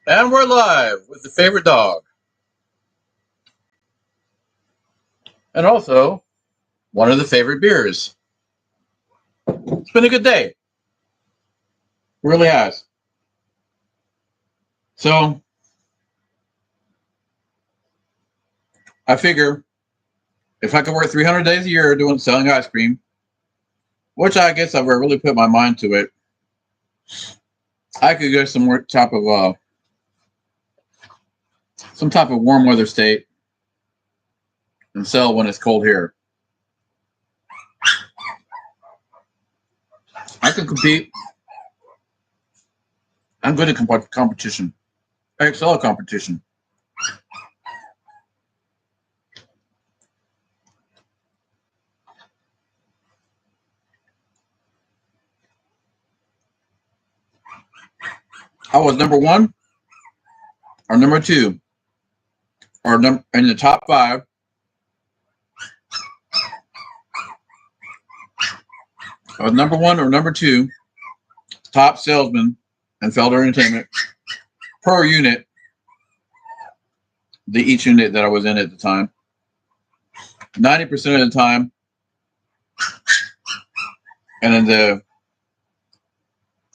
And we're live with the favorite dog. And also, one of the favorite beers. It's been a good day. It really has. So, I figure if I could work 300 days a year selling ice cream, which I guess I've really put my mind to it, I could go some type of warm weather state and sell when it's cold here. I can compete. I'm good at competition. I excel at competition. I was number one or number two or in the top five. I was number one or number two top salesman in Felder Entertainment per unit, each unit that I was in at the time. 90% of the time, and then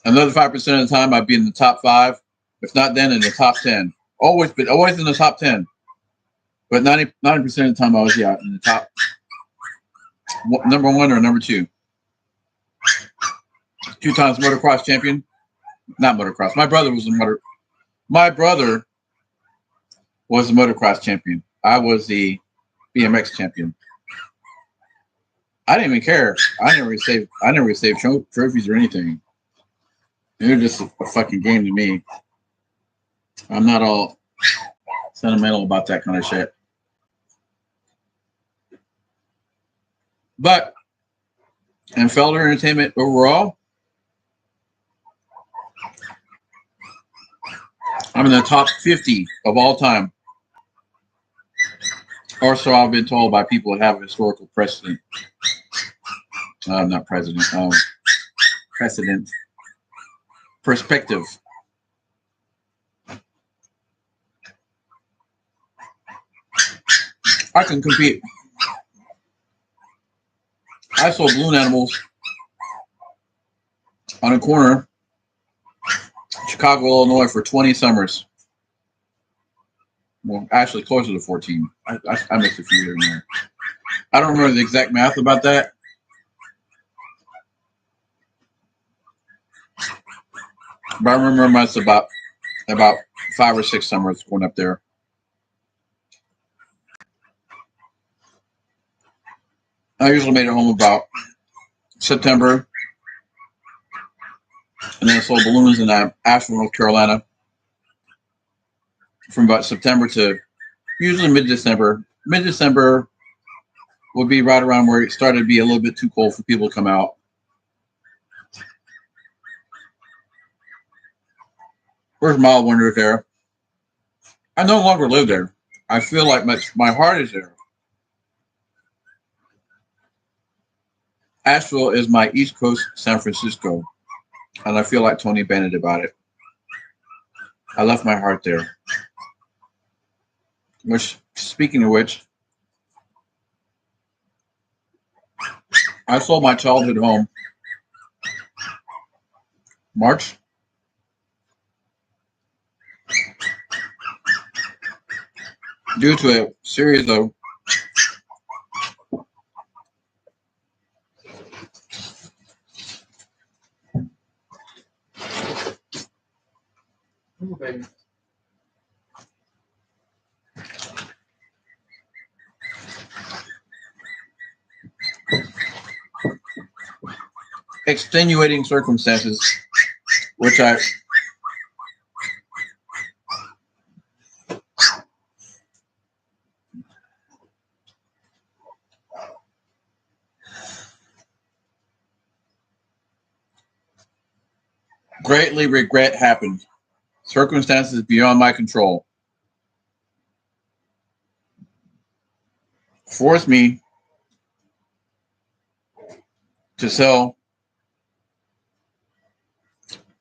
another 5% of the time, I'd be in the top five. If not, then in the top 10. Always in the top 10. But 90% of the time, I was in the top number one or number two. 2 times motocross champion. Not motocross. My brother was the motocross champion. I was the BMX champion. I didn't even care. I never received trophies or anything. It was just a fucking game to me. I'm not all sentimental about that kind of shit. But in Felder Entertainment overall, I'm in the top 50 of all time. Or so I've been told by people that have historical precedent. Not president. Precedent. Perspective. I can compete. I sold balloon animals on a corner, Chicago, Illinois, for 20 summers. Well, actually closer to 14. I missed a few here and there. I don't remember the exact math about that. But I remember it's about 5 or 6 summers going up there. I usually made it home about September. And then I sold balloons in Asheville, North Carolina from about September to usually mid-December. Mid-December would be right around where it started to be a little bit too cold for people to come out. Where's mild winter there? I no longer live there. I feel like my heart is there. Asheville is my East Coast San Francisco, and I feel like Tony Bennett about it. I left my heart there. Which, speaking of which, I sold my childhood home March. Due to a series of extenuating circumstances, which I greatly regret happened. Circumstances beyond my control forced me to sell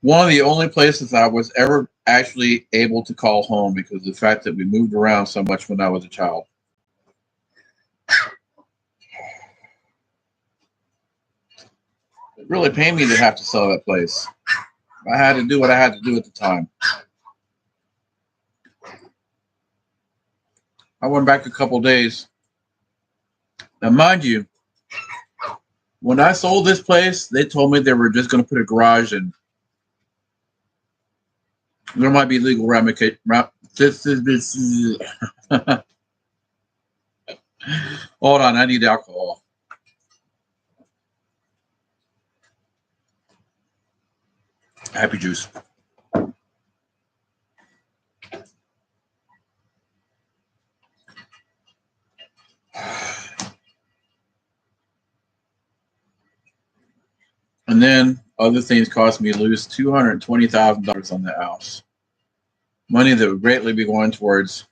One of the only places I was ever actually able to call home because of the fact that we moved around so much when I was a child. It really pained me to have to sell that place. I had to do what I had to do at the time. I went back a couple days. Now, mind you, when I sold this place, they told me they were just going to put a garage in. There might be legal ramifications. Hold on, I need alcohol. Happy juice. And then other things cost me to lose $220,000 on that house. Money that would greatly be going towards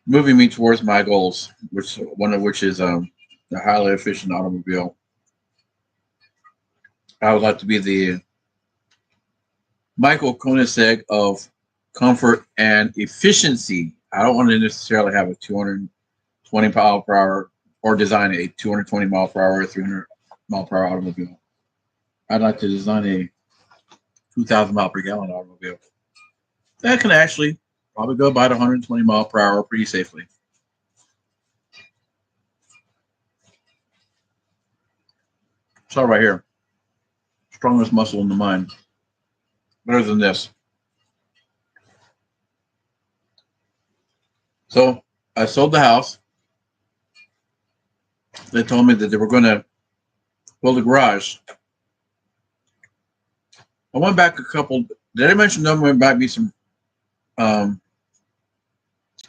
moving me towards my goals, which one of which is a highly efficient automobile. I would like to be the Michael Koenigsegg of comfort and efficiency. I don't want to necessarily have a 220 mile per hour or design a 220 mile per hour or 300 mile per hour automobile. I'd like to design a 2,000 mile per gallon automobile that can actually probably go about 120 mile per hour pretty safely. So right here, strongest muscle in the mind. Better than this. So I sold the house. They told me that they were going to build a garage. I went back a couple. Did I mention there might be some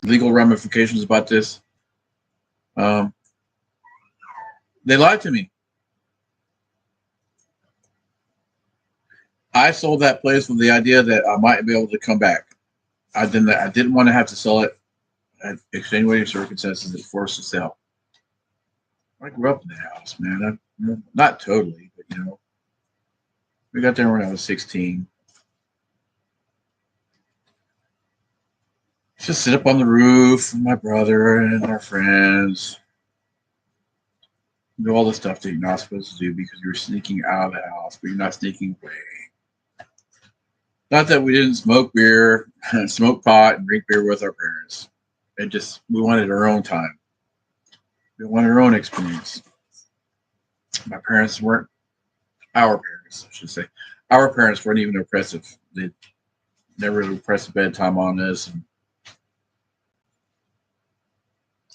legal ramifications about this? They lied to me. I sold that place with the idea that I might be able to come back. I didn't want to have to sell it at extenuating circumstances that forced to sell. I grew up in the house, man. Not totally, but you know, we got there when I was 16. Just sit up on the roof with my brother and our friends. Do all the stuff that you're not supposed to do because you're sneaking out of the house, but you're not sneaking away. Not that we didn't smoke beer, smoke pot, and drink beer with our parents. We wanted our own time. We wanted our own experience. My parents weren't our parents, I should say. Our parents weren't even oppressive. They never repressed bedtime on us and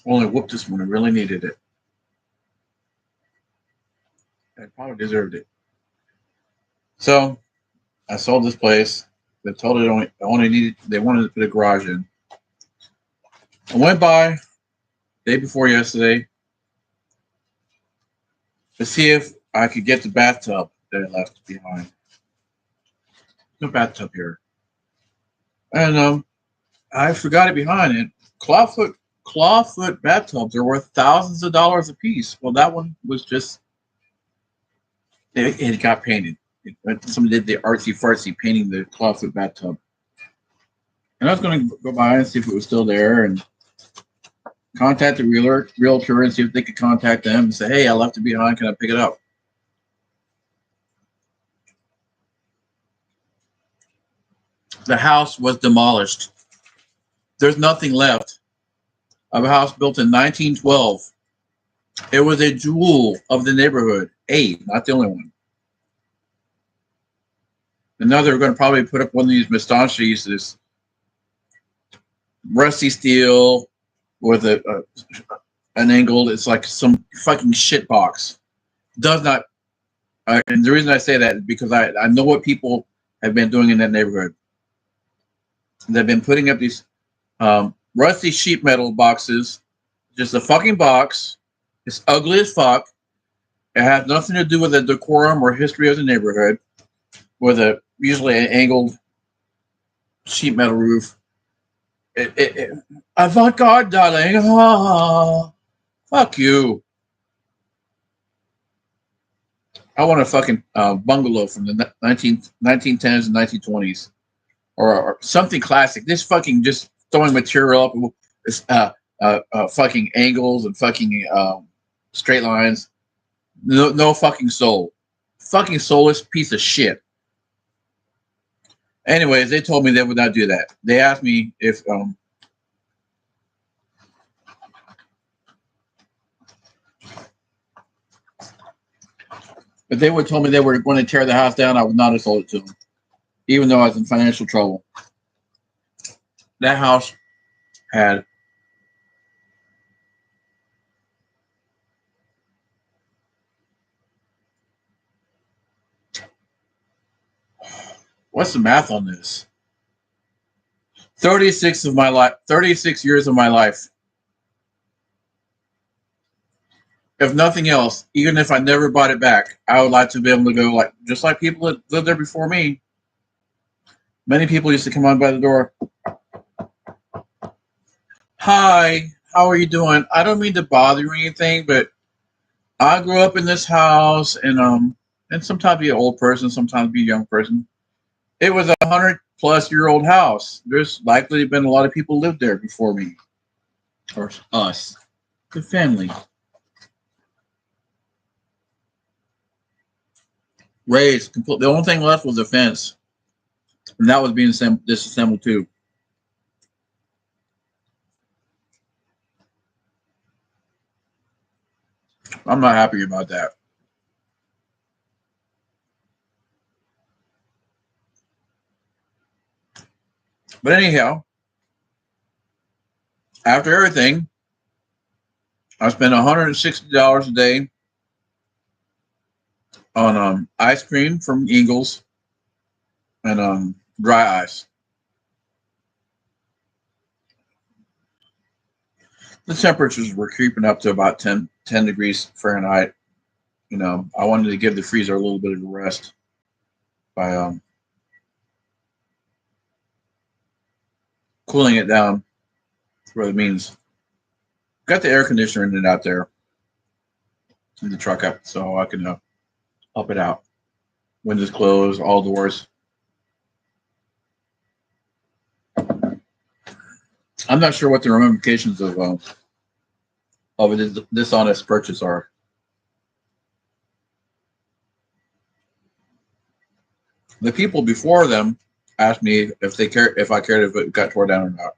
only whooped us when we really needed it. I probably deserved it. So I sold this place. They told it they wanted to put a garage in. I went by day before yesterday to see if I could get the bathtub that I left behind. No bathtub here. And I forgot it behind it. Clawfoot bathtubs are worth thousands of dollars a piece. Well, that one was just it got painted. Somebody did the artsy fartsy painting the clawfoot bathtub. And I was going to go by and see if it was still there and contact the realtor and see if they could contact them and say, hey, I left it behind. Can I pick it up? The house was demolished. There's nothing left of a house built in 1912. It was a jewel of the neighborhood. Not the only one. And now they're going to probably put up one of these Mustanches, this rusty steel with an angled. It's like some fucking shit box. Does not. And the reason I say that is because I know what people have been doing in that neighborhood. They've been putting up these rusty sheet metal boxes. Just a fucking box. It's ugly as fuck. It has nothing to do with the decorum or history of the neighborhood. With usually an angled sheet metal roof. Avant-garde, darling. Fuck you. I want a fucking bungalow from the 1910s and 1920s, or something classic. This fucking just throwing material up, fucking angles and fucking straight lines. No fucking soul. Fucking soulless piece of shit. Anyways, they told me they would not do that. They asked me if they would told me they were going to tear the house down, I would not have sold it to them, even though I was in financial trouble. That house had what's the math on this? 36 of my life, 36 years of my life. If nothing else, even if I never bought it back, I would like to be able to go like just like people that lived there before me. Many people used to come on by the door. Hi, how are you doing? I don't mean to bother you or anything, but I grew up in this house, and sometimes be an old person, sometimes be a young person. It was 100-plus-year-old house. There's likely been a lot of people lived there before me, or us, the family. Raised. The only thing left was a fence, and that was being disassembled too. I'm not happy about that. But anyhow, after everything, I spent $160 a day on ice cream from Eagles and dry ice. The temperatures were creeping up to about 10 degrees Fahrenheit. I wanted to give the freezer a little bit of a rest by cooling it down for the means. Got the air conditioner in it out there in the truck up so I can up it out. Windows closed, all doors. I'm not sure what the ramifications of a dishonest purchase are. The people before them asked me if I cared if it got torn down or not.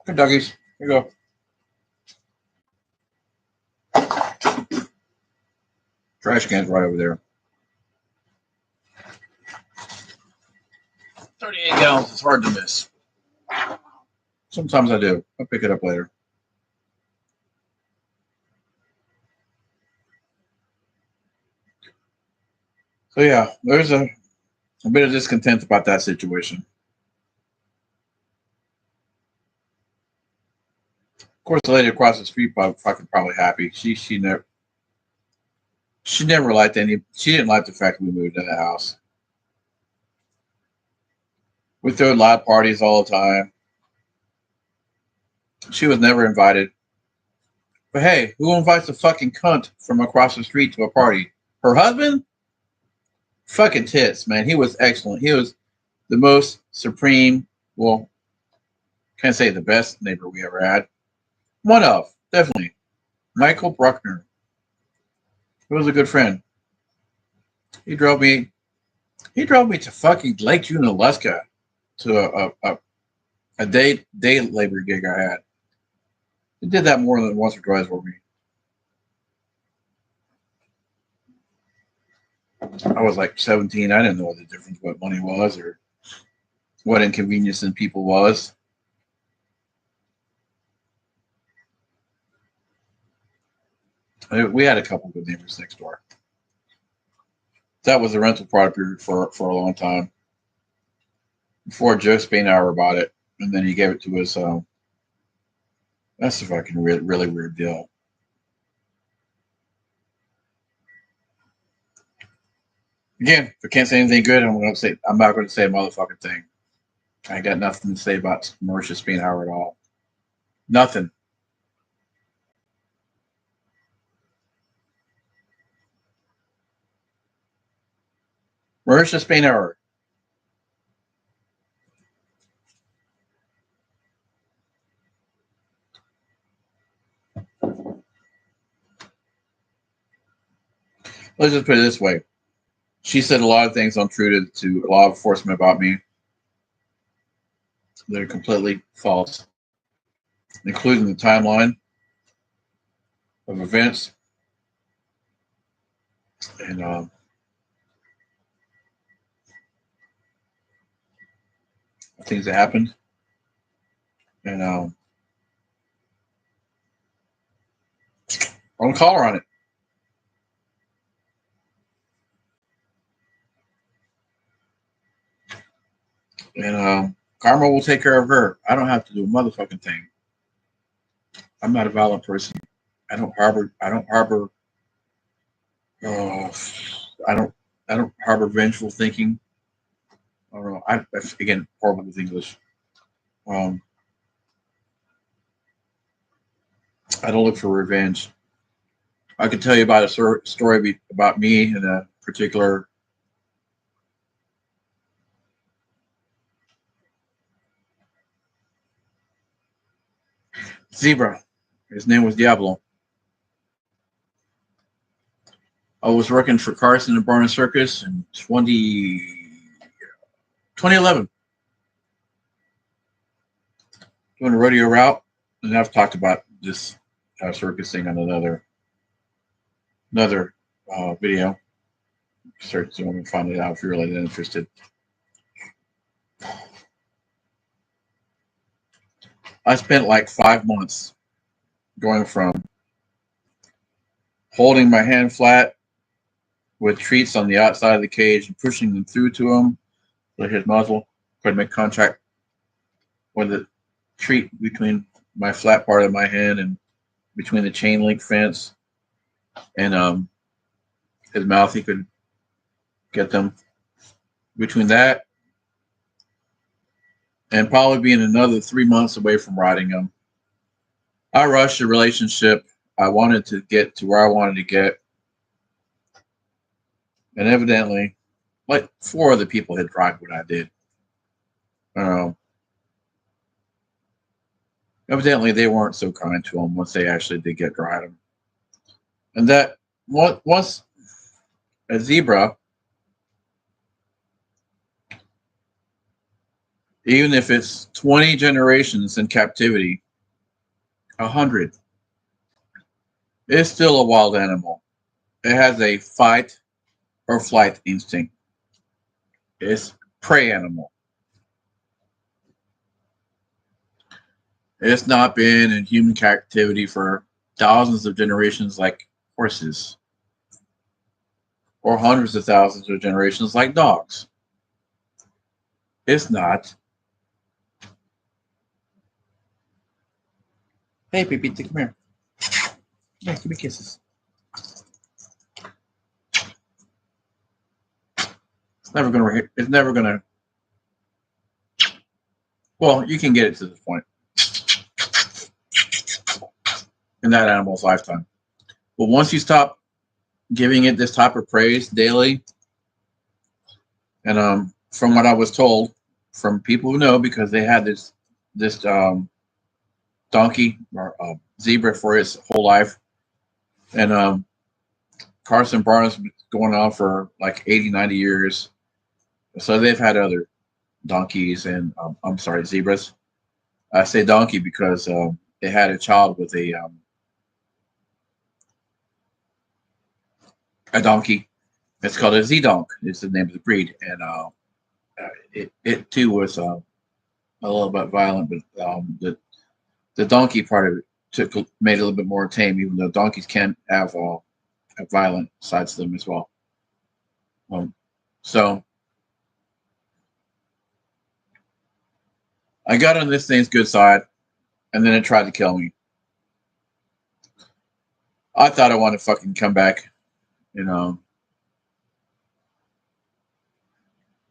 Good doggies. Here you go. Trash can's right over there. 38 gallons is hard to miss. Sometimes I do. I'll pick it up later. So yeah, there's a bit of discontent about that situation. Of course, the lady across the street fucking probably happy. She never liked she didn't like the fact that we moved in the house. We threw loud parties all the time. She was never invited. But hey, who invites a fucking cunt from across the street to a party? Her husband? Fucking tits, man. He was excellent. He was the most supreme, well, can't say the best neighbor we ever had. One of, definitely. Michael Bruckner. He was a good friend. He drove me to fucking Lake Junaluska to a day labor gig I had. He did that more than once or twice for me. I was like 17. I didn't know the difference what money was or what inconveniencing people was. We had a couple good neighbors next door. That was a rental property for a long time. Before Joe Spainhour bought it, and then he gave it to us. That's a fucking really weird deal. Again, if I can't say anything good, I'm not going to say a motherfucking thing. I got nothing to say about Marisha Spienhauer at all. Nothing. Marisha Spienhauer. Let's just put it this way. She said a lot of things untrue to law enforcement about me. They're completely false, including the timeline of events and things that happened. And I'm going to call her on it. And karma will take care of her. I don't have to do a motherfucking thing. I'm not a violent person. I don't harbor. Uh, I don't harbor vengeful thinking. I don't know. Again, horrible with English. I don't look for revenge. I could tell you about a story about me and a particular zebra. His name was Diablo. I was working for Carson and Barnum Circus in 2011. Doing a rodeo route. And I've talked about this circus thing on another video. Search someone and find it out if you're really interested. I spent like 5 months going from holding my hand flat with treats on the outside of the cage and pushing them through to him with his muzzle. Could make contact with the treat between my flat part of my hand and between the chain link fence and his mouth. He could get them between that and probably being another 3 months away from riding him. I rushed the relationship. I wanted to get to where I wanted to get. And evidently, like 4 other people had tried what I did. Evidently, they weren't so kind to him once they actually did get to ride him. And that once a zebra, even if it's 20 generations in captivity, 100, it's still a wild animal. It has a fight or flight instinct. It's prey animal. It's not been in human captivity for thousands of generations like horses, or hundreds of thousands of generations like dogs. It's not. Hey, baby, come here. Yeah, give me kisses. It's never gonna. Well, you can get it to this point in that animal's lifetime. But once you stop giving it this type of praise daily, and from what I was told from people who know, because they had this donkey or zebra for his whole life, and Carson Barnes going on for like 80, 90 years. So they've had other donkeys and I'm sorry, zebras. I say donkey because they had a child with a donkey. It's called a Z-donk. It's the name of the breed, and it too was a little bit violent, but the donkey part of it made it a little bit more tame, even though donkeys can have violent sides to them as well. So I got on this thing's good side, and then it tried to kill me. I thought I wanted to fucking come back, you know.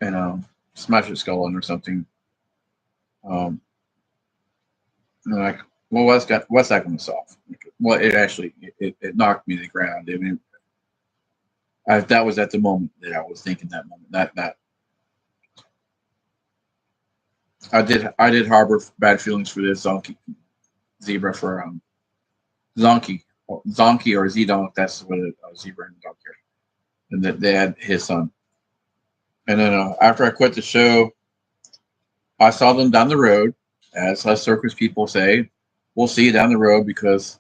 and smash its skull in or something. And like, well, what's that going to solve? Well, it actually it knocked me to the ground. I mean, that was at the moment that I was thinking that moment. That I did harbor bad feelings for this zonkey zebra for zonkey zonkey or zedonk. That's what a zebra and a donkey are. And that they had his son. And then after I quit the show, I saw them down the road, as us circus people say. We'll see you down the road because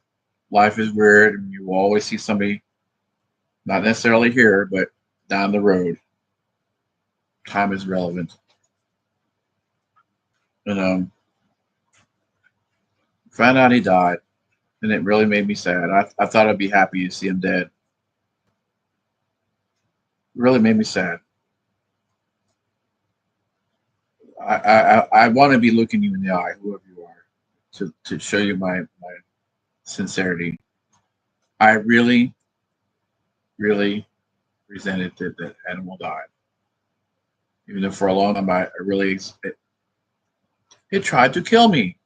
life is weird, and you will always see somebody, not necessarily here, but down the road. Time is relevant. And found out he died, and it really made me sad. I thought I'd be happy to see him dead. It really made me sad. I want to be looking you in the eye, whoever you are, to show you my sincerity. I really, really resented that animal died. Even though for a long time I really it tried to kill me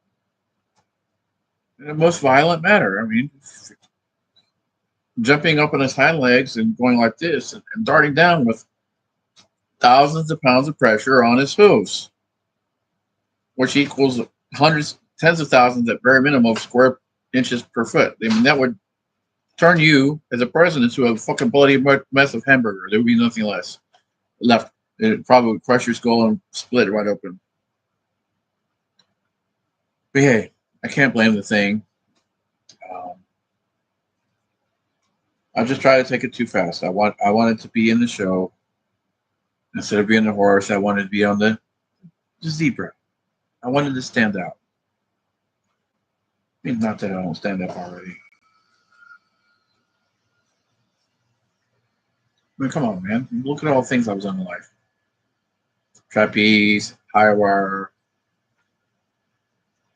in the most violent manner. I mean, jumping up on his hind legs and going like this and darting down with thousands of pounds of pressure on his hooves, which equals hundreds, tens of thousands at very minimum of square inches per foot. I mean, that would turn you as a person into a fucking bloody mess of hamburger. There would be nothing less left. It probably would crush your skull and split it right open. But hey, I can't blame the thing. I just try to take it too fast. I wanted to be in the show instead of being the horse. I wanted to be on the zebra. I wanted to stand out. I mean, not that I don't stand up already. I mean, come on, man. Look at all the things I was on in life. Trapeze, high wire,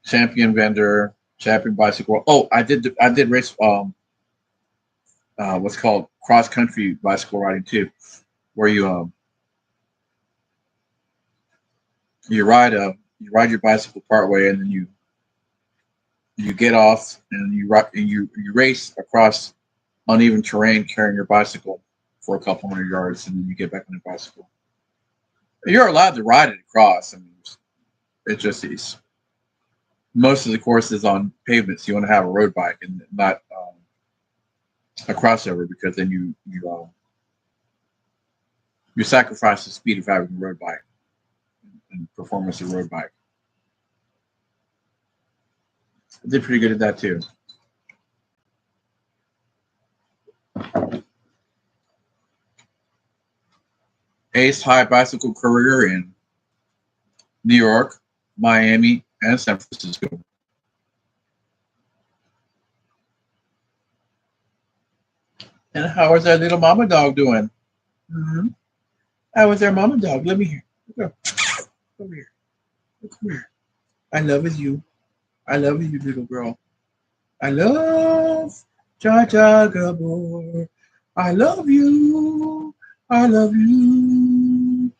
champion vendor, champion bicycle. Oh, I did race what's called cross country bicycle riding too, where you ride your bicycle part way and then you get off and you race across uneven terrain carrying your bicycle for a couple hundred yards and then you get back on your bicycle. You're allowed to ride it across. I mean, it just is. Most of the course is on pavements. You want to have a road bike and not a crossover because then you sacrifice the speed of having a road bike and performance of road bike. I did pretty good at that too. Ace high bicycle career in New York, Miami, and San Francisco. And how is that little mama dog doing? Mm-hmm. How is their mama dog? Let me hear. Go. Over here. Come here. I love you. I love you, little girl. I love Jaja Gabor. I love you. I love you.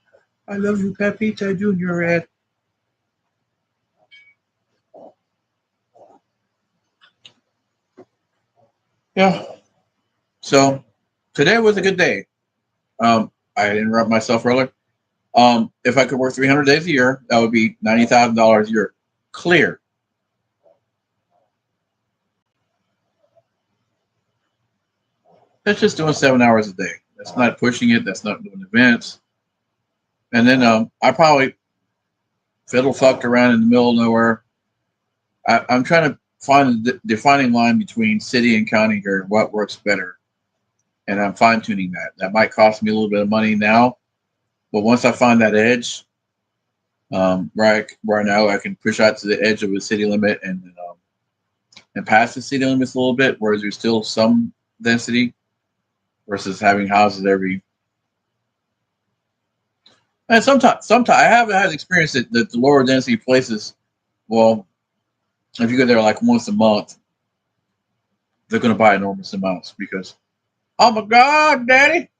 I love you, Pepita Junior. Yeah. So today was a good day. I interrupt myself earlier. If I could work 300 days a year, that would be $90,000 a year. Clear. That's just doing 7 hours a day. That's not pushing it. That's not doing events. And then I probably fiddle fucked around in the middle of nowhere. I'm trying to find the defining line between city and county here, what works better. And I'm fine tuning that. That might cost me a little bit of money now, but once I find that edge, where I know I can push out to the edge of the city limit and pass the city limits a little bit, whereas there's still some density versus having houses every. And sometimes I haven't had experience that the lower density places. Well, if you go there like once a month, they're going to buy enormous amounts because, oh my God, Daddy.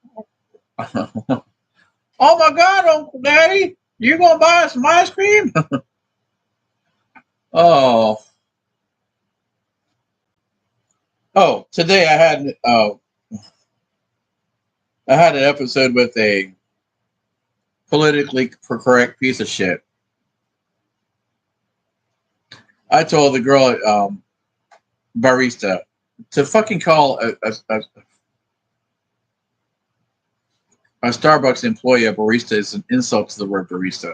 Oh my God, Uncle Daddy, you gonna buy us some ice cream? Oh, oh. Today I had an episode with a politically correct piece of shit. I told the girl at barista to fucking call a Starbucks employee a barista is an insult to the word barista.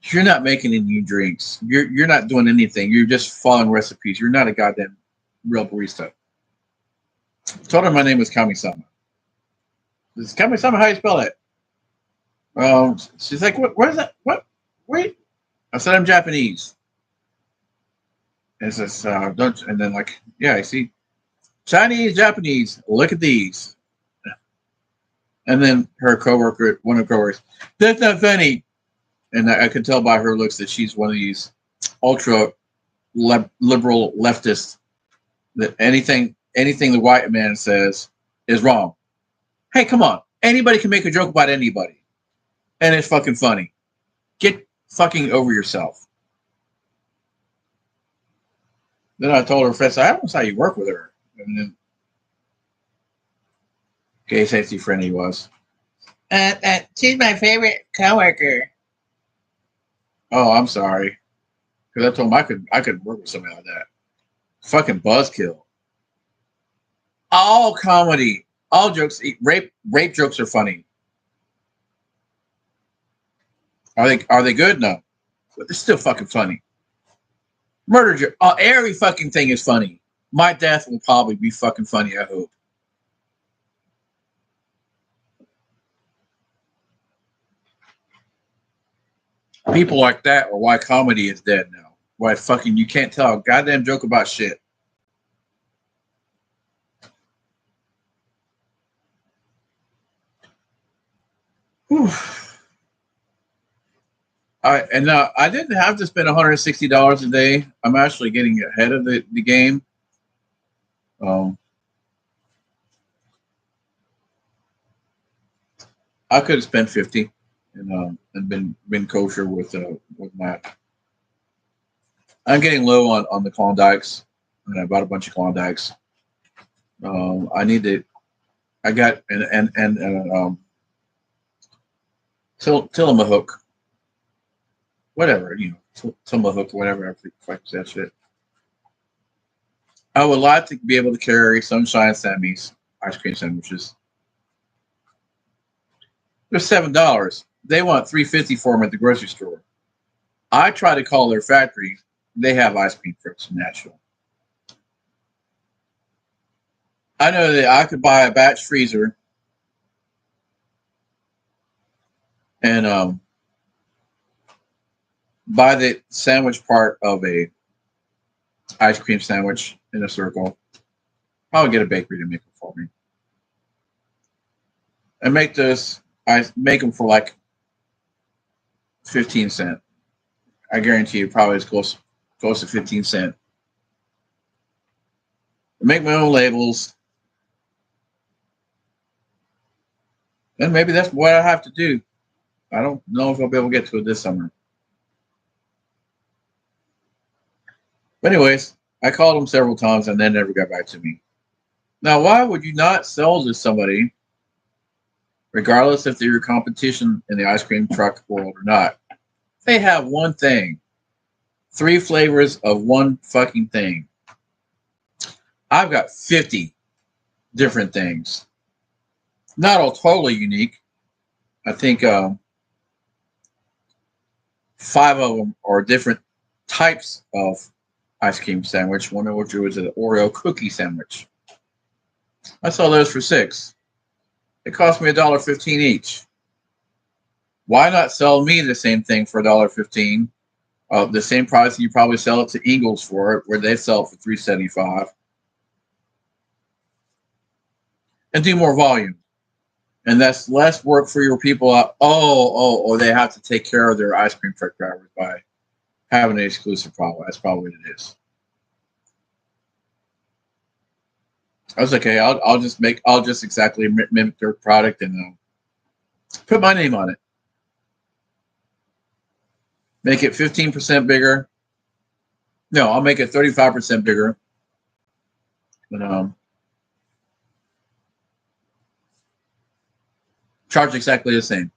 You're not making any drinks. You're not doing anything. You're just following recipes. You're not a goddamn real barista. Told her my name was Kami-sama. This is Kami-sama. How you spell it? She's like, what is that? What? Wait. I said I'm Japanese. And it says, don't. And then like, yeah, I see Chinese, Japanese. Look at these. And then her coworker, one of her coworkers, that's not funny. And I could tell by her looks that she's one of these ultra liberal leftists that anything the white man says is wrong. Hey, come on. Anybody can make a joke about anybody. And it's fucking funny. Get fucking over yourself. Then I told her, Fred, I don't know how you work with her. And then, gay safety friend he was. She's my favorite coworker. Oh, I'm sorry. Because I told him I could work with somebody like that. Fucking buzzkill. All comedy, all jokes, rape jokes are funny. Are they good? No. But they're still fucking funny. Murder joke. Every fucking thing is funny. My death will probably be fucking funny, I hope. People like that are why comedy is dead now. Why fucking you can't tell a goddamn joke about shit. Whew. I didn't have to spend $160 a day. I'm actually getting ahead of the game. I could have spent 50 and been kosher with that. I'm getting low on the Klondikes, and I bought a bunch of Klondikes. I got Tillamook, whatever, Tillamook, whatever. I think that shit. I would like to be able to carry Sunshine Sammy's ice cream sandwiches. They're $7. They want $3.50 for them at the grocery store. I try to call their factory. They have ice cream trucks in Nashville. I know that I could buy a batch freezer and buy the sandwich part of a ice cream sandwich in a circle. I'll get a bakery to make it for me. And I make them for like 15 cents. I guarantee you probably as close to 15 cents. I make my own labels. And maybe that's what I have to do. I don't know if I'll be able to get to it this summer. But anyways, I called them several times and they never got back to me. Now, why would you not sell to somebody, regardless if they're your competition in the ice cream truck world or not? They have one thing. 3 flavors of one fucking thing. I've got 50 different things. Not all totally unique. I think 5 of them are different types of ice cream sandwich. One of which was an Oreo cookie sandwich. I saw those for $6. It cost me $1.15 each. Why not sell me the same thing for $1.15? The same price you probably sell it to Ingles for, where they sell it for $3.75, and do more volume. And that's less work for your people. Or they have to take care of their ice cream truck drivers by having an exclusive problem. That's probably what it is. I was okay. I'll just exactly mimic their product, and Put my name on it. Make it 15% bigger. No, I'll make it 35% bigger. And charge exactly the same.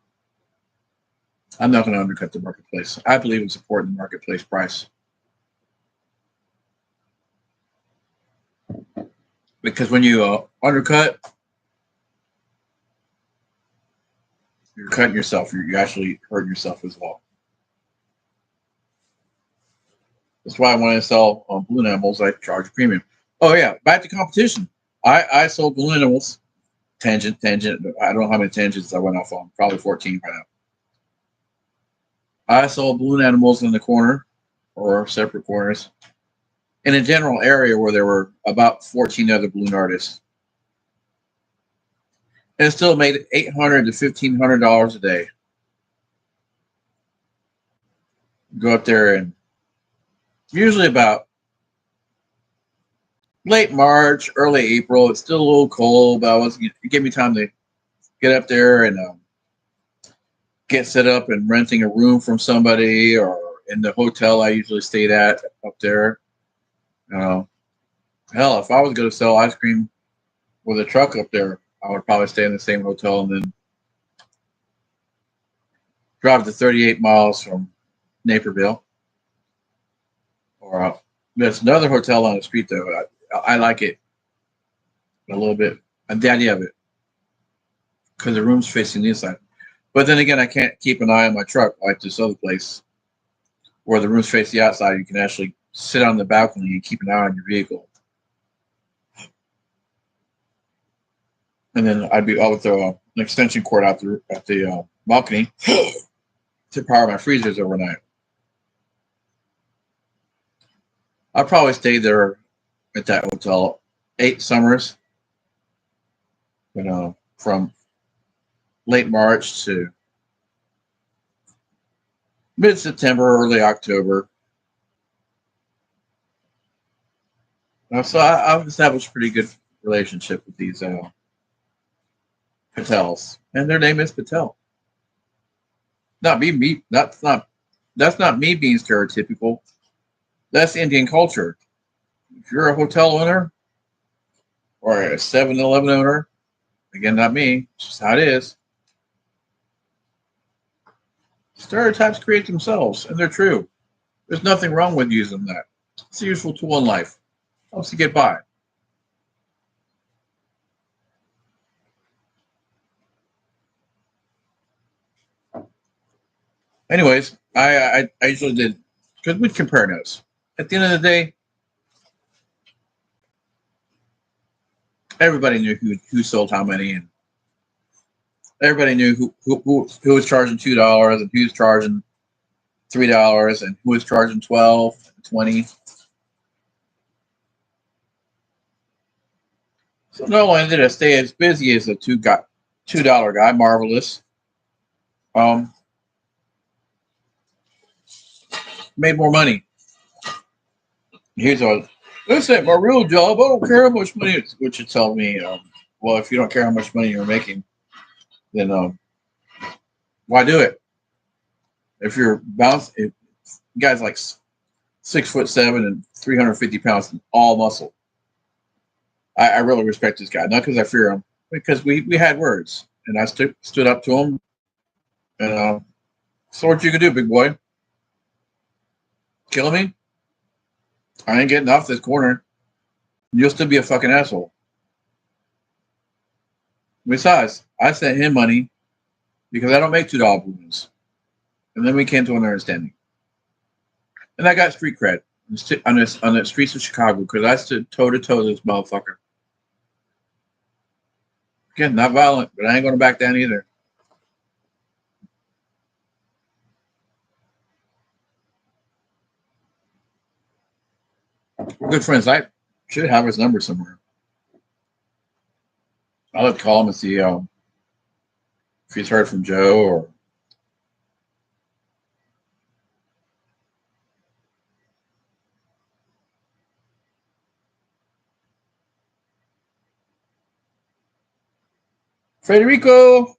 I'm not going to undercut the marketplace. I believe in supporting the marketplace price. Because when you undercut, you're cutting yourself. You're actually hurting yourself as well. That's why when I sell balloon animals, I charge a premium. Oh yeah, back to competition. I sold balloon animals. Tangent. I don't know how many tangents I went off on. Probably 14 by now. I sold balloon animals in the corner or separate corners in a general area where there were about 14 other balloon artists. And it still made $800 to $1,500 a day. Go up there and usually about late March, early April. It's still a little cold, but it gave me time to get up there and get set up and renting a room from somebody or in the hotel I usually stayed at up there. Hell, if I was going to sell ice cream with a truck up there, I would probably stay in the same hotel and then drive to 38 miles from Naperville. Or there's another hotel on the street though. I like it a little bit. The idea of it because the room's facing the inside. But then again, I can't keep an eye on my truck like this other place where the room's face the outside. You can actually sit on the balcony and keep an eye on your vehicle. And then I would throw an extension cord out at the balcony to power my freezers overnight. I probably stayed there at that hotel 8 summers, from late March to mid-September, early October. So I've established a pretty good relationship with these Patels, and their name is Patel. Not me. That's not me being stereotypical. That's Indian culture. If you're a hotel owner or a 7-Eleven owner, again, not me, it's just how it is. Stereotypes create themselves, and they're true. There's nothing wrong with using that. It's a useful tool in life. Helps you get by. Anyways, I usually did because we'd compare notes. At the end of the day, everybody knew who sold how many, and everybody knew who was charging $2 and who was charging $3 and who was charging 12, 20. So not only did I stay as busy as a $2 guy, marvelous. Made more money. Here's what this ain't my real job. I don't care how much money it's, which you tell me. Well, if you don't care how much money you're making, then why do it? If you're if guys like 6'7" and 350 pounds and all muscle, I really respect this guy. Not because I fear him, because we had words, and I stood up to him. And so what you can do, big boy? Kill me? I ain't getting off this corner. You'll still be a fucking asshole. Besides, I sent him money because I don't make $2 balloons. And then we came to an understanding. And I got street cred on the streets of Chicago because I stood toe to toe with this motherfucker. Again, not violent, but I ain't gonna back down either. We're good friends. I should have his number somewhere. I'll have to call him and see if he's heard from Joe or. Federico.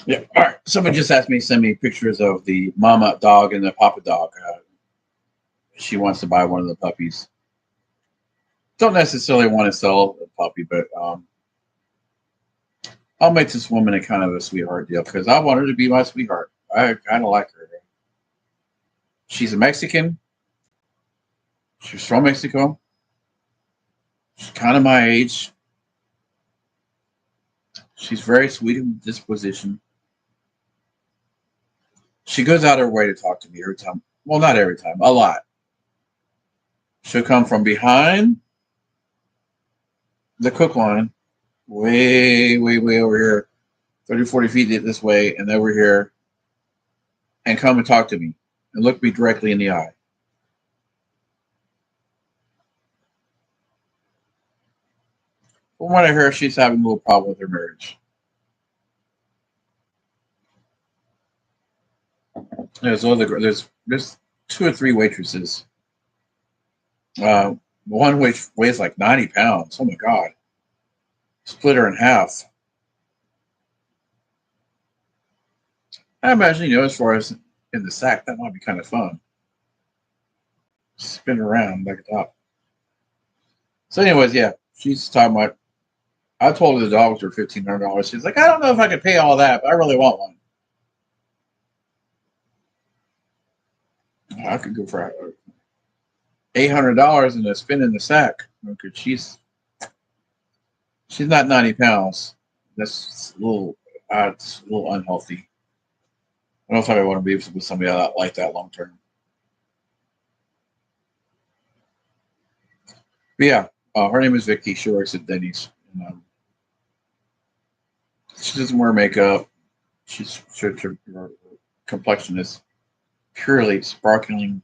Yeah. All right. Somebody just asked me to send me pictures of the mama dog and the papa dog. She wants to buy one of the puppies. Don't necessarily want to sell the puppy, but I'll make this woman a kind of a sweetheart deal because I want her to be my sweetheart. I kind of like her. She's a Mexican. She's from Mexico. She's kind of my age. She's very sweet in disposition. She goes out of her way to talk to me every time. Well, not every time, a lot. She'll come from behind the cook line, way, way, way over here, 30, 40 feet this way, and over here, and come and talk to me and look me directly in the eye. From what I hear, she's having a little problem with her marriage. There's two or three waitresses. One which weighs like 90 pounds. Oh my God. Split her in half. I imagine, as far as in the sack, that might be kind of fun. Spin around like a top. So, anyways, yeah, she's talking about. I told her the dogs were $1,500. She's like, I don't know if I could pay all that, but I really want one. I could go for $800 and a spin in the sack because she's not 90 pounds. That's it's a little unhealthy. I don't know if I want to be with somebody like that long term. But yeah, her name is Vicky. She works at Denny's. And, she doesn't wear makeup. Her complexion is purely sparkling,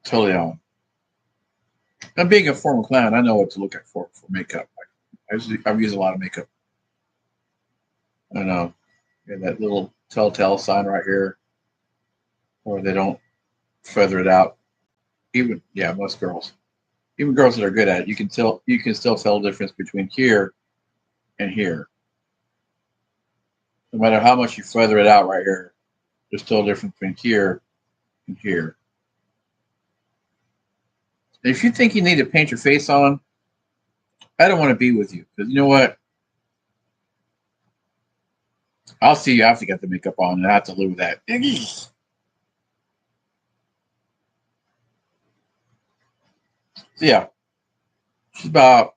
totally on. And being a former clown, I know what to look at for makeup. I've used a lot of makeup. I know. That little telltale sign right here, or they don't feather it out. Most girls, even girls that are good at it, you can still tell the difference between here and here. No matter how much you feather it out right here, there's still a difference between here and here. And if you think you need to paint your face on, I don't want to be with you because you know what? I'll see you after you get the makeup on, and I have to live with that. So yeah, she's about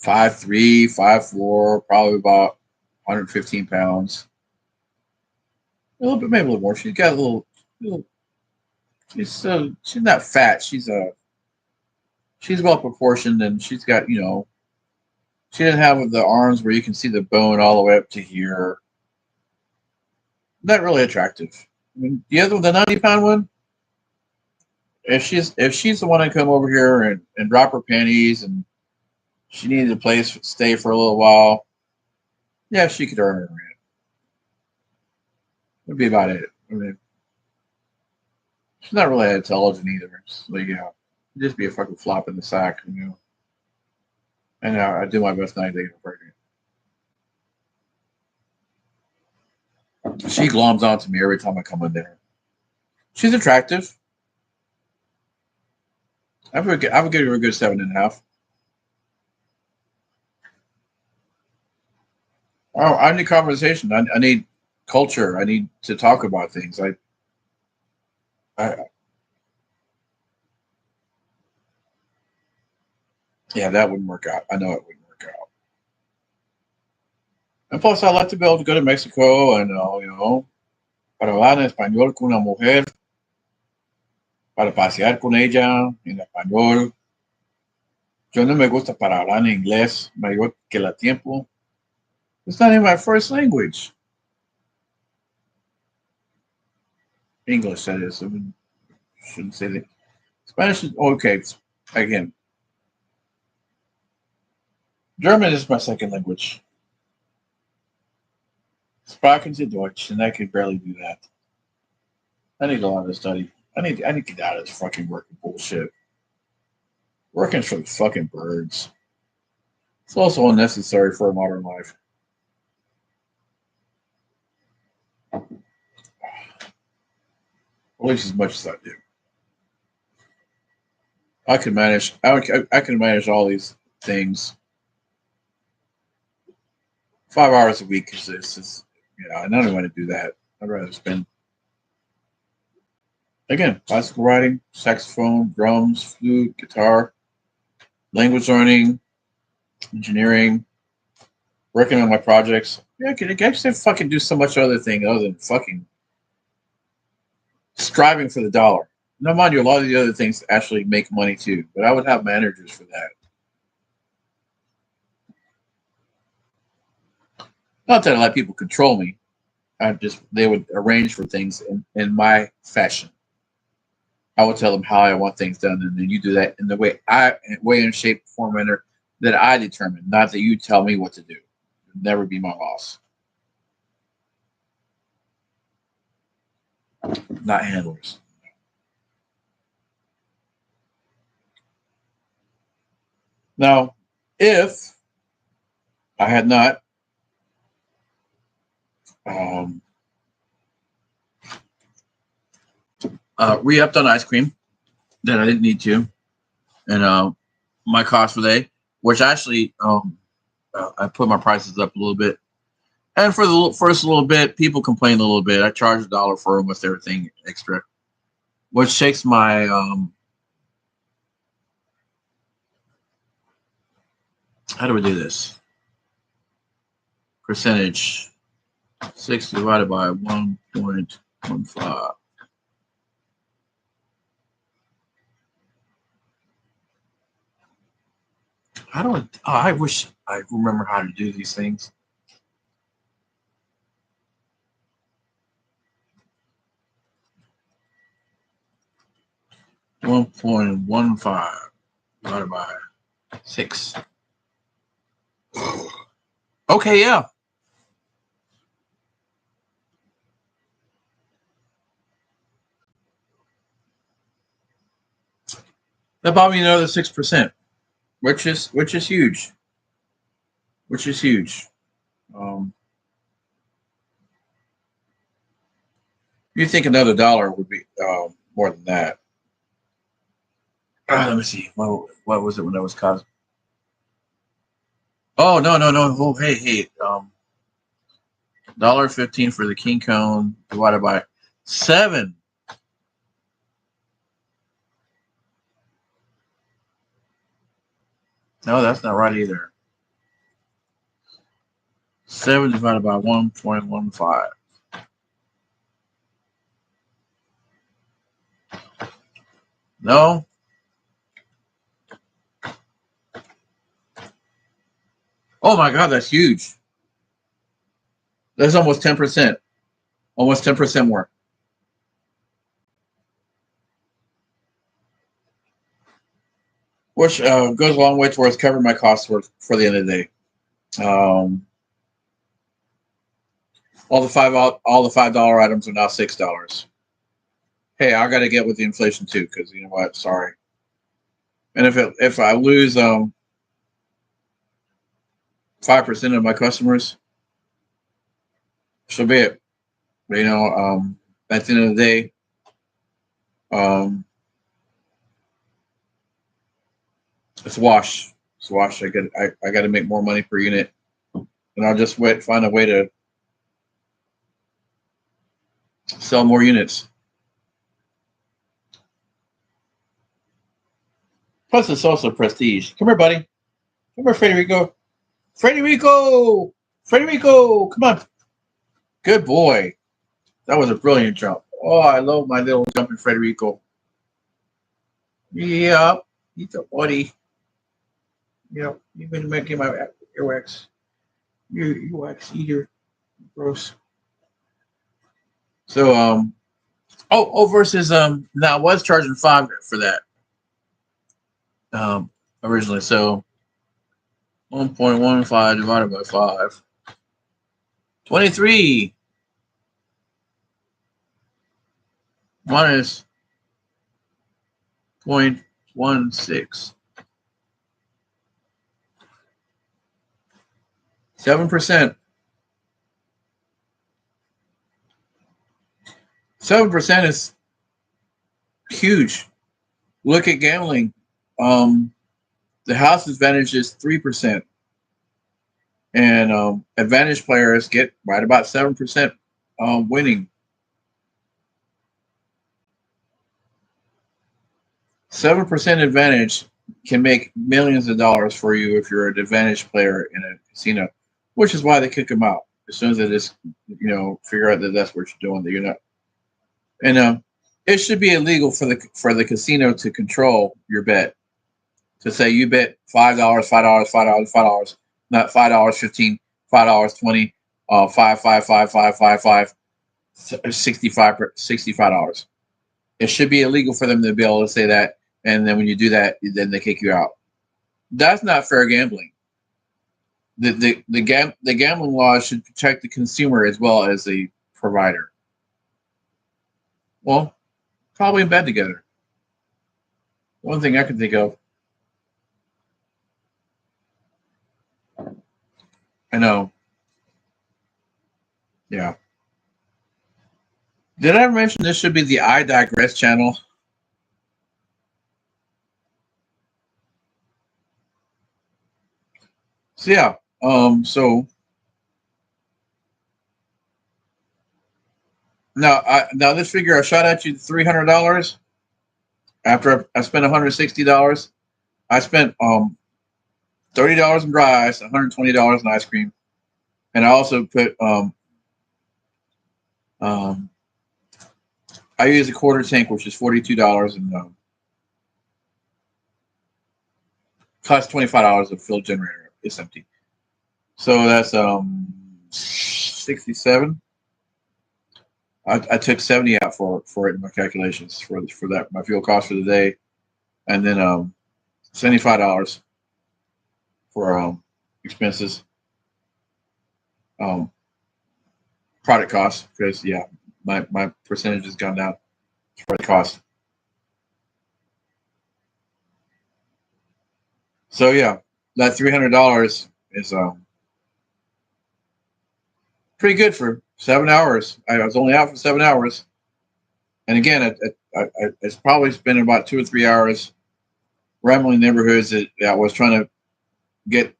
5'3", 5'4", probably about 115 pounds. A little bit, maybe a little more. She's got a little she's not fat. She's well proportioned, and she's got she doesn't have the arms where you can see the bone all the way up to here. Not really attractive. I mean, the other one, the 90-pound one, if she's the one to come over here and drop her panties and she needed a place to stay for a little while, yeah, she could earn her rent. Would be about it. I mean, she's not really that intelligent either. So yeah, just be a fucking flop in the sack, And I do my best not to get her pregnant. She gloms onto me every time I come in there. She's attractive. I would give her a good 7.5. Oh, I need conversation. I need culture. I need to talk about things. Yeah, that wouldn't work out. I know it wouldn't work out. And plus, I'd like to be able to go to Mexico and para hablar en español con una mujer, para pasear con ella en español. Yo no me gusta para hablar en inglés mayor que el tiempo. It's not even my first language. English, that is. I mean, shouldn't say that. Spanish is okay. Again, German is my second language. Sprachen Sie Deutsch, and I could barely do that. I need a lot of study. I need to get out of this fucking working bullshit. Working for the fucking birds. It's also unnecessary for a modern life. at least as much as I do. I can manage. I can manage all these things 5 hours a week. Is I don't want to do that. I'd rather spend again classical writing, saxophone, drums, flute, guitar, language learning, engineering, working on my projects. Yeah, I can actually fucking do so much other thing other than fucking striving for the dollar. Now, mind you, a lot of the other things actually make money too, but I would have managers for that. Not that I let people control me. They would arrange for things in my fashion. I would tell them how I want things done, and then you do that in the way and shape, form, manner that I determine. Not that you tell me what to do. You'll never be my boss. Not handlers. Now, if I had not um, re-upped on ice cream, then I didn't need to, and my cost for the day, which actually I put my prices up a little bit. And for the first little bit, people complained a little bit. I charged $1 for almost everything extra, which takes my how do we do this? Percentage 6 divided by 1.15. How do I wish I remember how to do these things. 1.15 divided by 6. Okay, yeah. That bought me another 6%, which is huge. Which is huge. Um, you think another dollar would be more than that? Let me see. What was it when I was cost? Oh no. Oh hey. $1.15 for the king cone divided by 7. No, that's not right either. 7 divided by 1.15. No. Oh my God, that's huge. That's almost 10%. Almost 10% more. Which goes a long way towards covering my costs for the end of the day. All the $5 items are now $6. Hey, I got to get with the inflation too, because you know what? Sorry. And if I lose 5% of my customers, so be it. At the end of the day, um, it's a wash. It's a wash. I got to make more money per unit, and I'll just find a way to sell more units. Plus, it's also prestige. Come here, buddy. Come here, Federico. Federico! Federico! Come on. Good boy. That was a brilliant jump. Oh, I love my little jumping Federico. Yeah, he's a buddy. Yep, you've been making my earwax. You wax eater. Gross. So, versus, now I was charging 5 for that, originally. So, 1.15 divided by 5. 23 minus 0.16. 7%. 7% is Huge. Look at gambling. The house advantage is 3%, and advantage players get right about 7% winning. 7% advantage can make millions of dollars for you if you're an advantage player in a casino, which is why they kick them out as soon as they just figure out that that's what you're doing. That you're not, and it should be illegal for the casino to control your bet. To say you bet $5, $5, $5, $5, not $5, 15, $5, 20, 5, 65 $65. It should be illegal for them to be able to say that, and then when you do that, then they kick you out. That's not fair gambling. The gambling laws should protect the consumer as well as the provider. Well, probably in bed together. One thing I can think of. I know. Yeah. Did I ever mention this should be the I Digress channel? So yeah. So now this figure I shot at you $300 after I spent $160. I spent $30 in dry ice, $120 in ice cream, and I also put I use a quarter tank, which is $42, and costs $25 a fill generator. It's empty, so that's 67. I took 70 out for it in my calculations for that my fuel cost for the day, and then $75 for expenses, um, product costs because yeah, my percentage has gone down for the cost. So yeah, that $300 is pretty good for 7 hours. I was only out for 7 hours, and again, it's probably spent about 2 or 3 hours rambling neighborhoods that I was trying to get.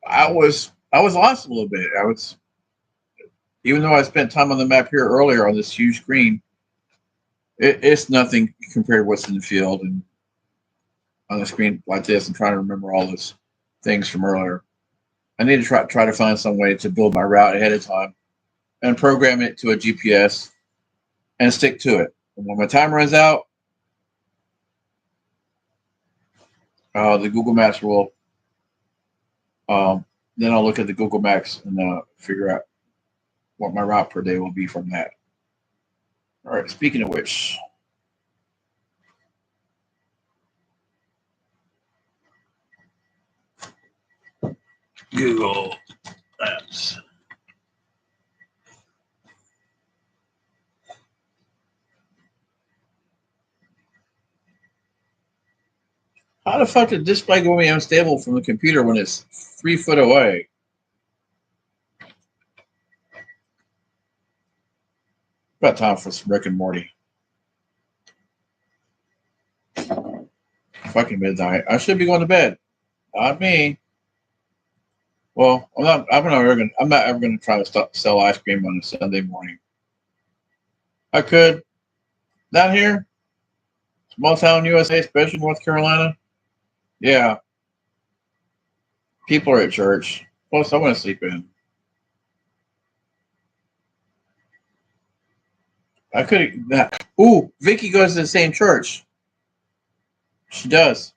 I was lost a little bit. I was even though I spent time on the map here earlier on this huge screen, it's nothing compared to what's in the field and on the screen like this. I'm trying to remember all those things from earlier. I need to try to find some way to build my route ahead of time and program it to a GPS and stick to it. And when my time runs out, the Google Maps will. Then I'll look at the Google Maps and figure out what my route per day will be from that. All right. Speaking of which, Google Maps. How the fuck did display go be unstable from the computer when it's 3 foot away? About time for some Rick and Morty. Fucking midnight. I should be going to bed. Not me. Well, I'm not ever gonna try to sell ice cream on a Sunday morning. I could. Down here, small town USA, especially North Carolina. Yeah, people are at church. Plus, I want to sleep in. I could. Ooh, Vicky goes to the same church. She does.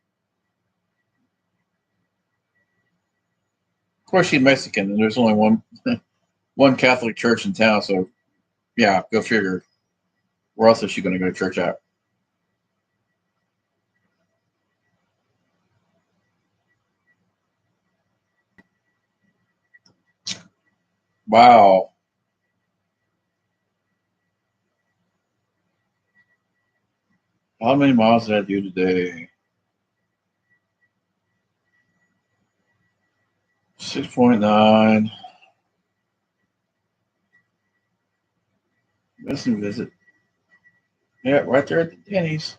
Of course, she's Mexican, and there's only one Catholic church in town. So, yeah, go figure. Where else is she going to go to church at? Wow. How many miles did I do today? 6.9. Let's visit. Yeah, right there at the Denny's.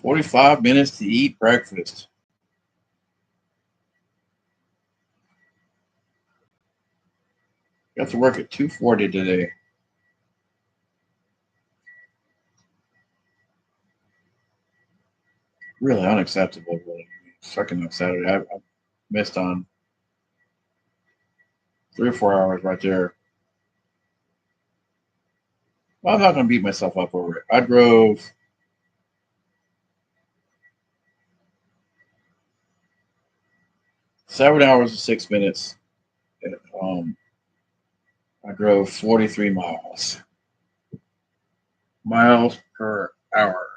$45 to eat breakfast. Got to work at 2:40 today. Really unacceptable. Really. Fucking on Saturday. I missed on 3 or 4 hours right there. Well, I'm not going to beat myself up over it. I drove 7 hours and 6 minutes. Um, I drove 43 miles. Miles per hour.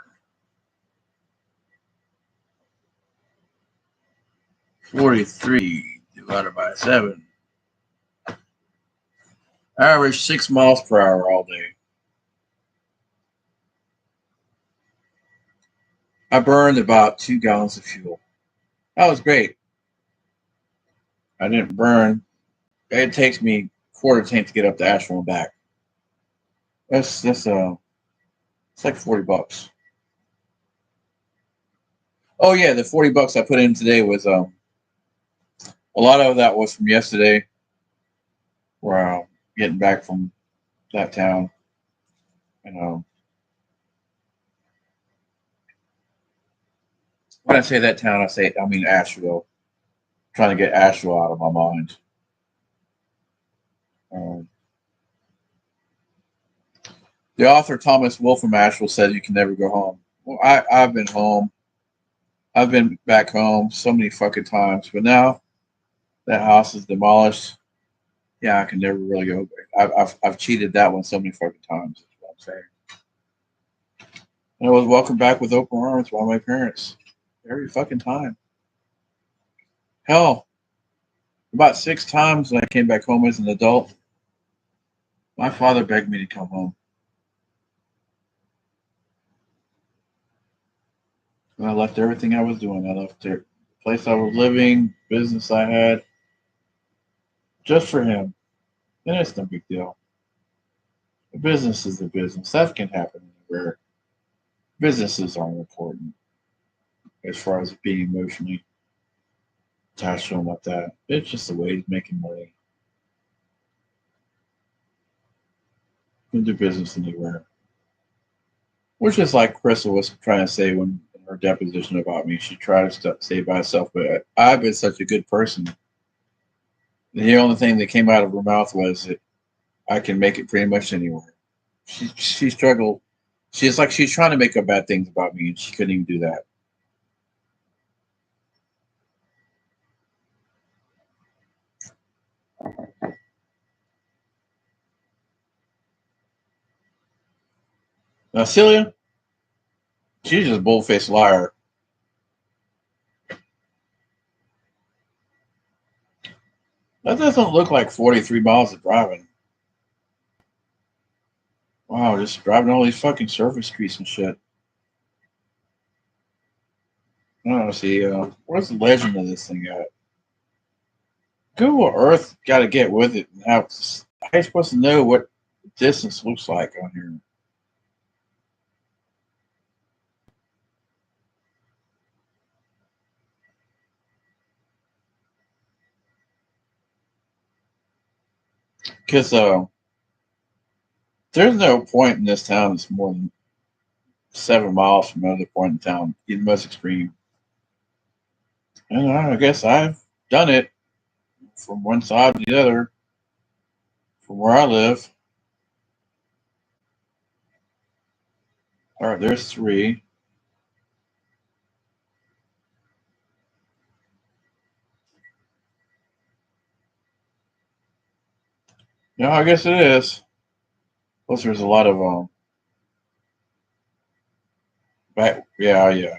43 divided by 7. I averaged 6 miles per hour all day. I burned about 2 gallons of fuel. That was great. I didn't burn. It takes me quarter tank to get up to Asheville and back. That's it's like $40. Oh yeah, the $40 I put in today was a lot of that was from yesterday, where I'm getting back from that town, and when I say that town, I mean Asheville. Trying to get Asheville out of my mind. Um, the author Thomas Wolfe from Asheville said you can never go home. Well, I've been home. I've been back home so many fucking times, but now that house is demolished. Yeah, I can never really go back. I've cheated that one so many fucking times. Is what I'm saying. And I was welcomed back with open arms by my parents every fucking time. Hell, about 6 times when I came back home as an adult, my father begged me to come home. And I left everything I was doing. I left the place I was living, business I had, just for him. And it's no big deal. A business is a business. That can happen anywhere. Businesses aren't important as far as being emotionally attached to them like that. It's just a way of making money. You can do business anywhere. Which is like Crystal was trying to say when in her deposition about me. She tried to stay by herself, but I've been such a good person. The only thing that came out of her mouth was that I can make it pretty much anywhere. She struggled. She's like she's trying to make up bad things about me, and she couldn't even do that. Now Celia, she's just a bull-faced liar. That doesn't look like 43 miles of driving. Wow, just driving all these fucking surface streets and shit. I don't know. See, where's the legend of this thing at? Google Earth got to get with it. How are you supposed to know what distance looks like on here? Because there's no point in this town that's more than 7 miles from another point in town, the most extreme. And I guess I've done it from one side to the other, from where I live. All right, there's 3. No, I guess it is. Plus, there's a lot of back. Yeah, yeah.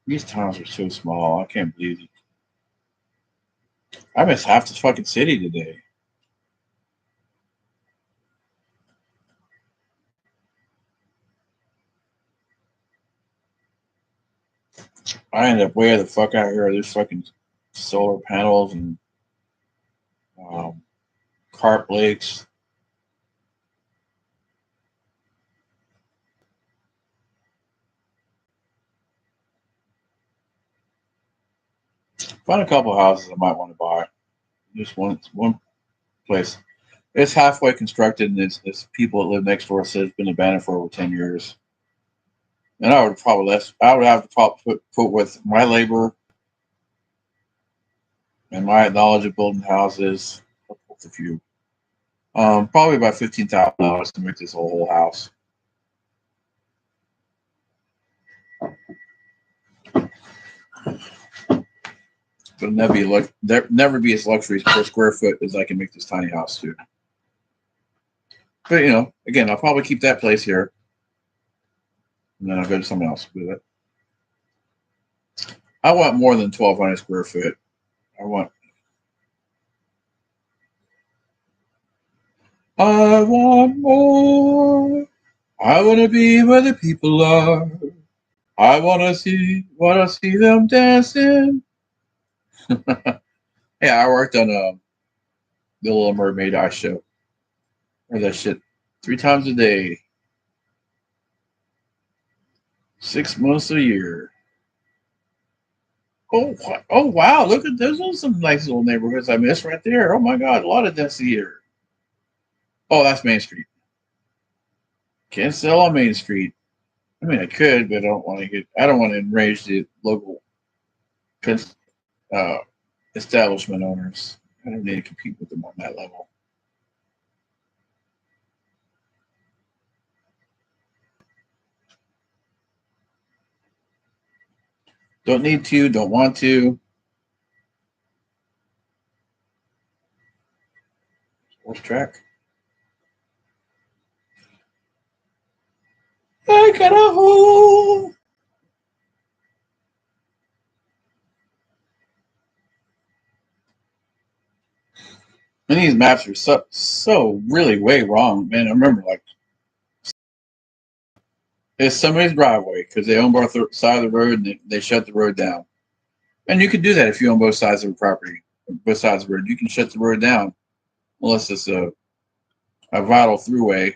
These towns are so small. I can't believe it. I missed half the fucking city today. I ended up way the fuck out here. There's fucking solar panels and um, carp lakes. Find a couple houses I might want to buy. Just one place. It's halfway constructed, and it's people that live next door said it's been abandoned for over 10 years. And I would probably I would have to probably put with my labor and my knowledge of building houses, with a few, probably about $15,000 to make this whole house. But never be as luxury per square foot as I can make this tiny house too. But again, I'll probably keep that place here, and then I'll go to someone else with it. I want more than 1,200 square foot. I want more. I want to be where the people are. I want to see them dancing. Yeah, I worked on the Little Mermaid ice show. Or that shit 3 times a day, 6 months a year. Oh wow! Look at those are some nice little neighborhoods I missed right there. Oh my god, a lot of density here. Oh, that's Main Street. Can't sell on Main Street. I mean, I could, but I don't want to enrage the local uh, establishment owners. I don't need to compete with them on that level. Don't need to, don't want to. Sports track. I got a hole. And these maps are so really way wrong, man. I remember like it's somebody's driveway because they own both side of the road and they shut the road down. And you can do that if you own both sides of the property, both sides of the road. You can shut the road down unless it's a vital throughway.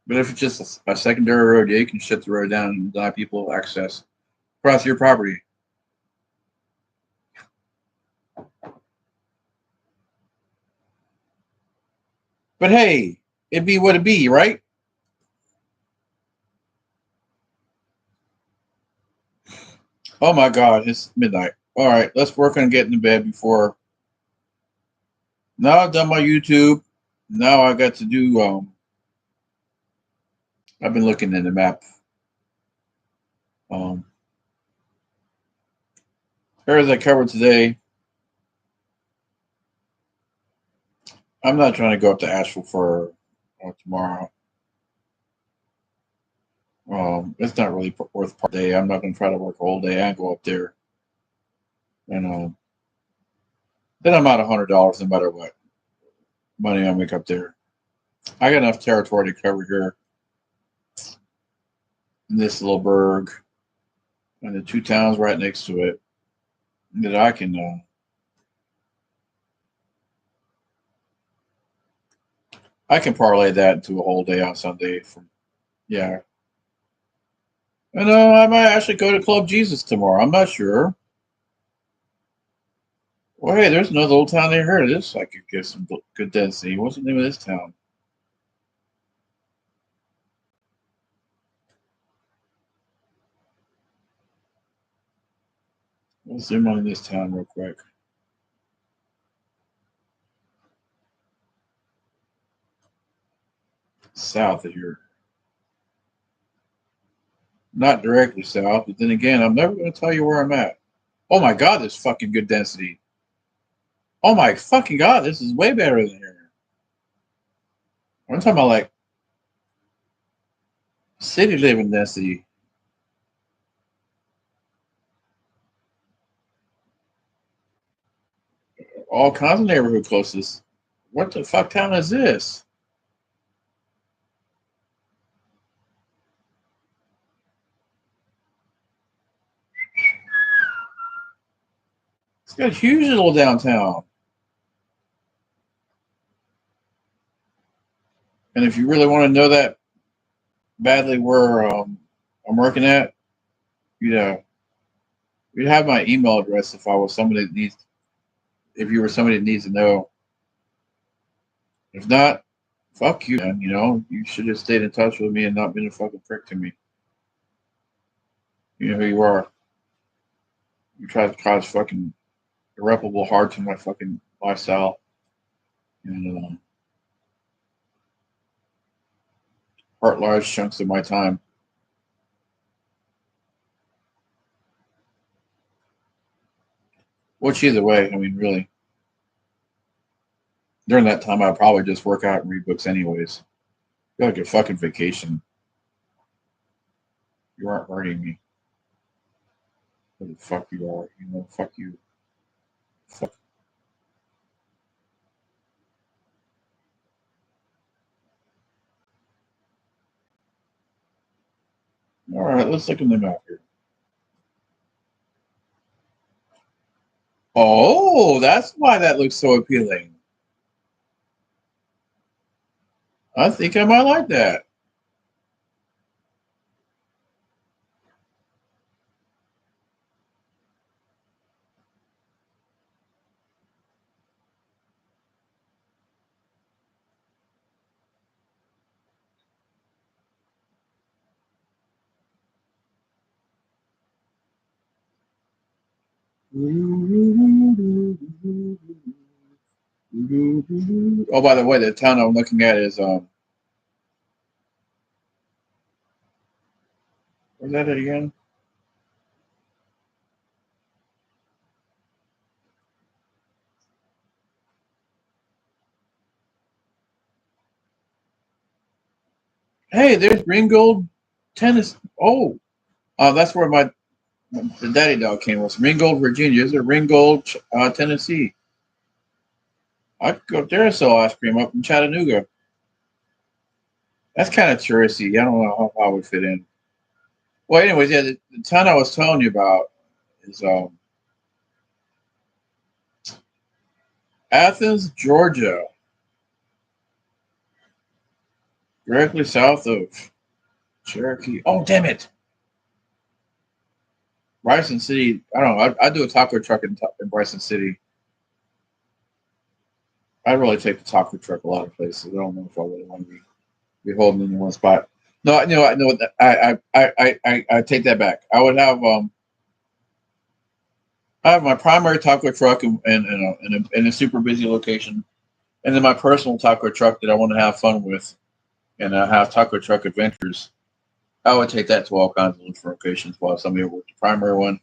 But if it's just a secondary road, yeah, you can shut the road down and deny people access across your property. But hey, it be what it be, right? Oh my God, it's midnight. All right, let's work on getting to bed before. Now I've done my YouTube. Now I got to do. I've been looking at the map. Areas I covered today. I'm not trying to go up to Asheville for tomorrow. It's not really worth part day. I'm not going to try to work all day and go up there. And then I'm out $100 no matter what money I make up there. I got enough territory to cover here in this little burg and the 2 towns right next to it that I can. I can parlay that into a whole day on Sunday. Yeah. And I might actually go to Club Jesus tomorrow. I'm not sure. Well, hey, there's another little town near here. This I could get some good density. What's the name of this town? Let's zoom on this town real quick. South of here. Not directly south, but then again, I'm never going to tell you where I'm at. Oh my God, there's fucking good density. Oh my fucking God, this is way better than here. I'm talking about like city living density. All kinds of neighborhood closest. What the fuck town is this? got a huge little downtown. And if you really want to know that badly where I'm working at, you know, you'd have my email address if I was somebody that needs, if you were somebody that needs to know. If not, fuck you, man. You know, you should have stayed in touch with me and not been a fucking prick to me. You know who you are. You tried to cause fucking irreparable harm to my fucking lifestyle and hurt large chunks of my time. Which either way, I mean, really, during that time, I'd probably just work out and read books anyways. Feel like a fucking vacation. You aren't hurting me. Who the fuck you are? You know, fuck you. Fuck. All right, let's look in the map here. Oh, that's why that looks so appealing. I think I might like that. Oh, by the way, the town I'm looking at is where's that at again? Hey, there's Ringgold, Tennessee. Oh, that's where the daddy dog came from. Ringgold, Virginia. Is it Ringgold, Tennessee? I could go up there and sell ice cream up in Chattanooga. That's kind of touristy. I don't know how I would fit in. Well, anyways, yeah, the town I was telling you about is Athens, Georgia, directly south of Cherokee. Oh, damn it. Bryson City. I don't know. I do a taco truck in Bryson City. I really take the taco truck a lot of places. I don't know if I really want to be holding in one spot. No, no. I take that back. I have my primary taco truck in a super busy location, and then my personal taco truck that I want to have fun with, and I have taco truck adventures. I would take that to all kinds of different locations while somebody worked the primary one.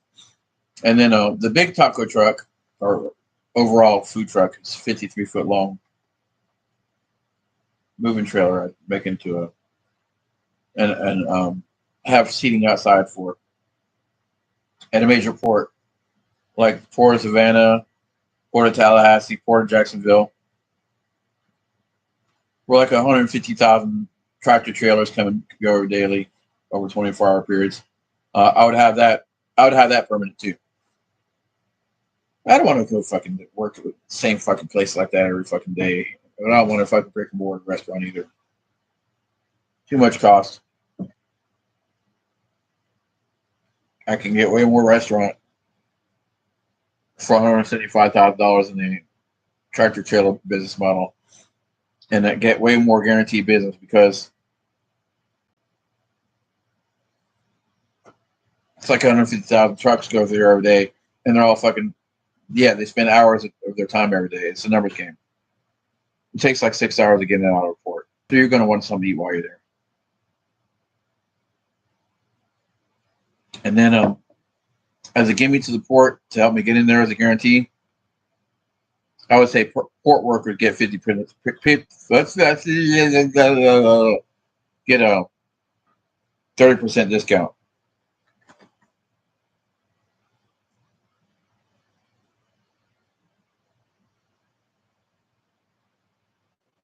And then the big taco truck, or overall food truck, is 53-foot long moving trailer. I make into and have seating outside for at a major port like Port of Savannah, Port of Tallahassee, Port of Jacksonville. We're like 150,000 tractor trailers come and go daily over 24-hour periods. I would have that. I would have that permanent too. I don't want to go fucking work at the same fucking place like that every fucking day. I don't want to fucking brick and mortar restaurant either. Too much cost. I can get way more restaurant for $175,000 in the tractor trailer business model, and that get way more guaranteed business because it's like 150,000 trucks go through every day, and they're all fucking they spend hours of their time every day. It's a numbers game. It takes like 6 hours to get an auto report, so you're going to want something to eat while you're there. And then as a gimme to the port to help me get in there as a guarantee, I would say port workers get 50%. Get a 30% discount.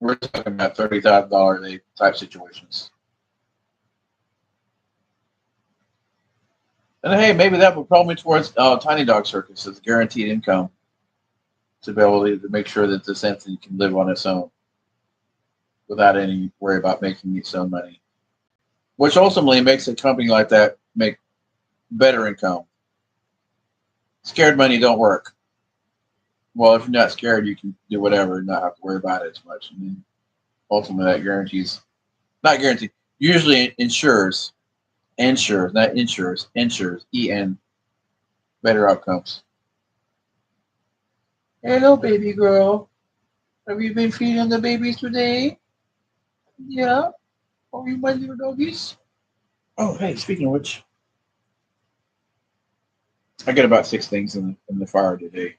We're talking about $30,000 a day type situations. And hey, maybe that would propel me towards Tiny Dog Circus as guaranteed income. to be able to make sure that this entity can live on its own without any worry about making its own money, which ultimately makes a company like that make better income. Scared money don't work. Well, if you're not scared, you can do whatever and not have to worry about it as much. And then ultimately, that guarantees, not guaranteed, usually ensures, not insures, EN, better outcomes. Hello, baby girl. Have you been feeding the babies today? Yeah. Are you my little doggies? Oh, hey, speaking of which, I got about 6 things in the fire today.